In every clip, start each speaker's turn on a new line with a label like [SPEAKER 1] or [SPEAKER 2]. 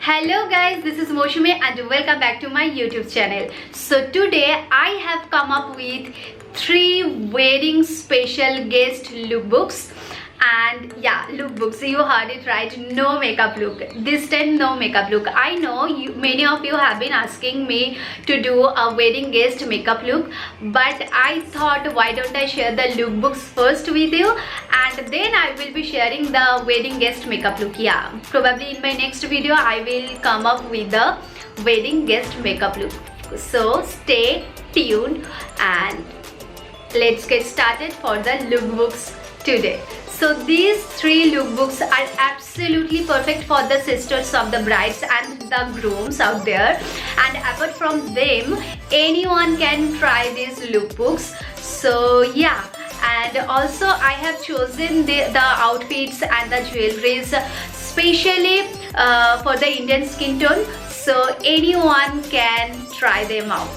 [SPEAKER 1] Hello guys, this is Moshime and welcome back to my YouTube channel. So today I have come up with 3 wedding special guest lookbooks. And yeah, lookbooks, you heard it right, no makeup look. This time no makeup look. I know many of you have been asking me to do a wedding guest makeup look, but I thought why don't I share the lookbooks first with you and then I will be sharing the wedding guest makeup look. Yeah, probably in my next video I will come up with the wedding guest makeup look. So stay tuned and let's get started for the lookbooks today. So these 3 lookbooks are absolutely perfect for the sisters of the brides and the grooms out there, and apart from them anyone can try these lookbooks. So yeah, and also I have chosen the outfits and the jewelries specially for the Indian skin tone, so anyone can try them out.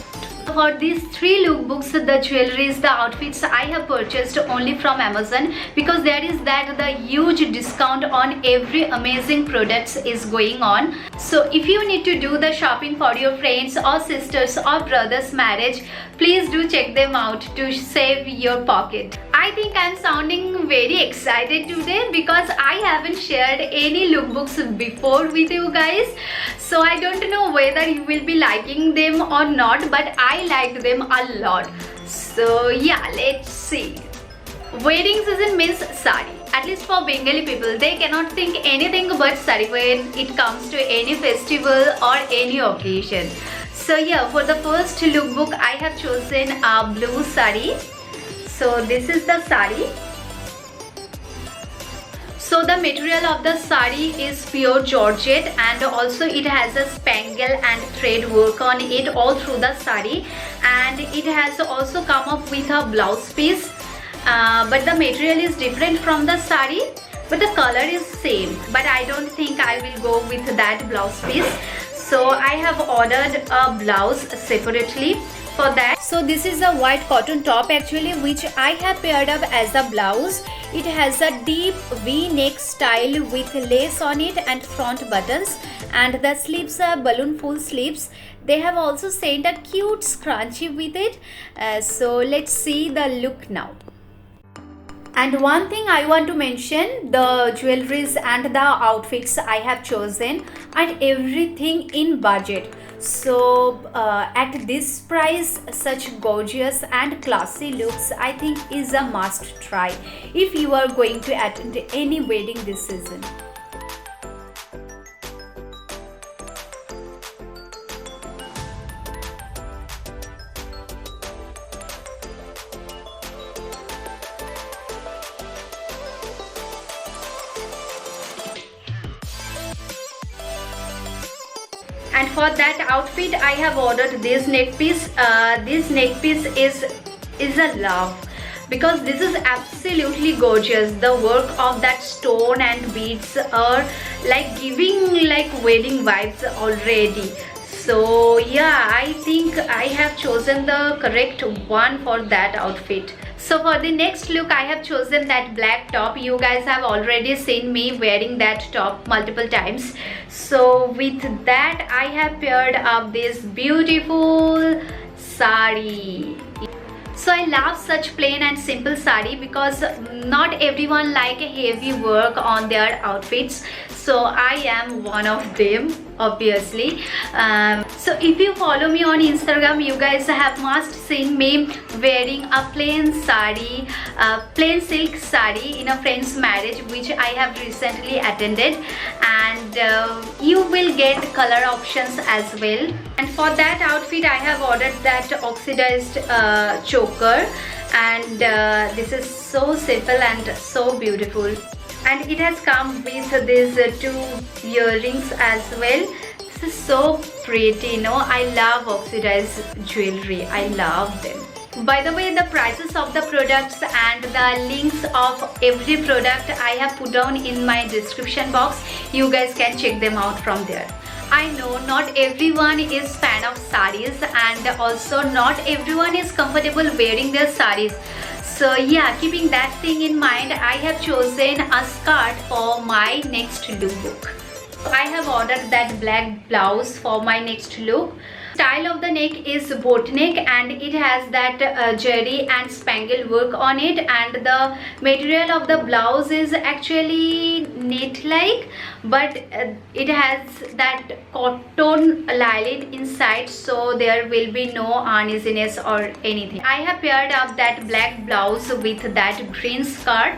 [SPEAKER 1] For these 3 lookbooks, the jewelries, the outfits I have purchased only from Amazon, because there is the huge discount on every amazing products is going on. So if you need to do the shopping for your friends or sisters or brothers marriage, please do check them out to save your pocket. I think I'm sounding very excited today because I haven't shared any lookbooks before with you guys. So I don't know whether you will be liking them or not, but I liked them a lot. So yeah, let's see. Wedding season means sari. At least for Bengali people, they cannot think anything but sari when it comes to any festival or any occasion. So yeah, for the first lookbook I have chosen a blue sari. So this is the sari. So the material of the sari is pure georgette and also it has a spangle and thread work on it all through the sari, and it has also come up with a blouse piece, but the material is different from the sari, but the color is same, but I don't think I will go with that blouse piece. So I have ordered a blouse separately for that. So this is a white cotton top actually, which I have paired up as a blouse. It has a deep V-neck style with lace on it and front buttons, and the sleeves are balloon full sleeves. They have also sent a cute scrunchie with it. So let's see the look now. And one thing I want to mention, the jewelries and the outfits I have chosen and everything in budget. So at this price, such gorgeous and classy looks I think is a must try if you are going to attend any wedding this season. And for that outfit I have ordered this neck piece. This neck piece is a love, because this is absolutely gorgeous. The work of that stone and beads are like giving like wedding vibes already. So yeah, I think I have chosen the correct one for that outfit. So for the next look I have chosen that black top. You guys have already seen me wearing that top multiple times. So with that I have paired up this beautiful sari. So I love such plain and simple sari because not everyone like a heavy work on their outfits. So I am one of them, obviously. So if you follow me on Instagram, you guys have must seen me wearing a plain sari, plain silk sari in a friend's marriage which I have recently attended, and you will get color options as well. And for that outfit I have ordered that oxidized choker, and this is so simple and so beautiful, and it has come with these 2 earrings as well. This is so pretty, you know. I love oxidized jewelry, I love them. By the way, the prices of the products and the links of every product I have put down in my description box. You guys can check them out from there. I know not everyone is fan of saris, and also not everyone is comfortable wearing their saris. So yeah, keeping that thing in mind, I have chosen a skirt for my next lookbook. I have ordered that black blouse for my next look. Style of the neck is boat neck and it has that jerry and spangle work on it, and the material of the blouse is actually knit like, but it has that cotton lining inside, so there will be no uneasiness or anything. I have paired up that black blouse with that green skirt.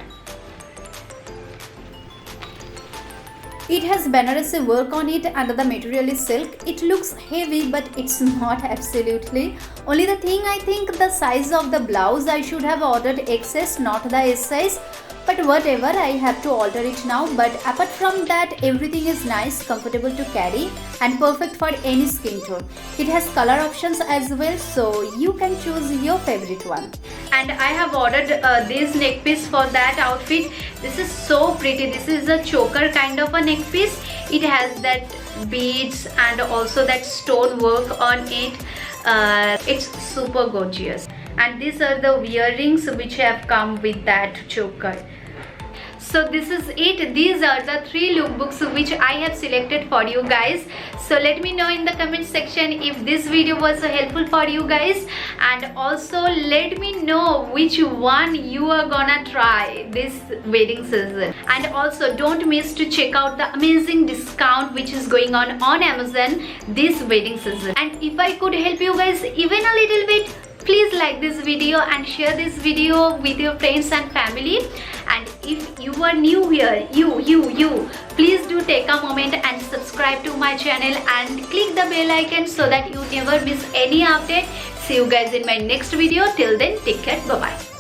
[SPEAKER 1] It has Banarasi work on it and the material is silk. It looks heavy but it's not absolutely. Only the thing, I think the size of the blouse I should have ordered XS, not the S size. But whatever, I have to alter it now. But apart from that, everything is nice, comfortable to carry and perfect for any skin tone. It has color options as well, so you can choose your favorite one. And I have ordered this neck piece for that outfit. This is so pretty. This is a choker kind of a neck piece. It has that beads and also that stone work on it. It's super gorgeous. And these are the earrings which have come with that choker. So this is it. These are the 3 lookbooks which I have selected for you guys. So let me know in the comment section if this video was helpful for you guys, and also let me know which one you are gonna try this wedding season. And also don't miss to check out the amazing discount which is going on Amazon this wedding season. And if I could help you guys even a little bit, please like this video and share this video with your friends and family. And if you are new here, please do take a moment and subscribe to my channel and click the bell icon so that you never miss any update. See you guys in my next video. Till then, take care. Bye bye.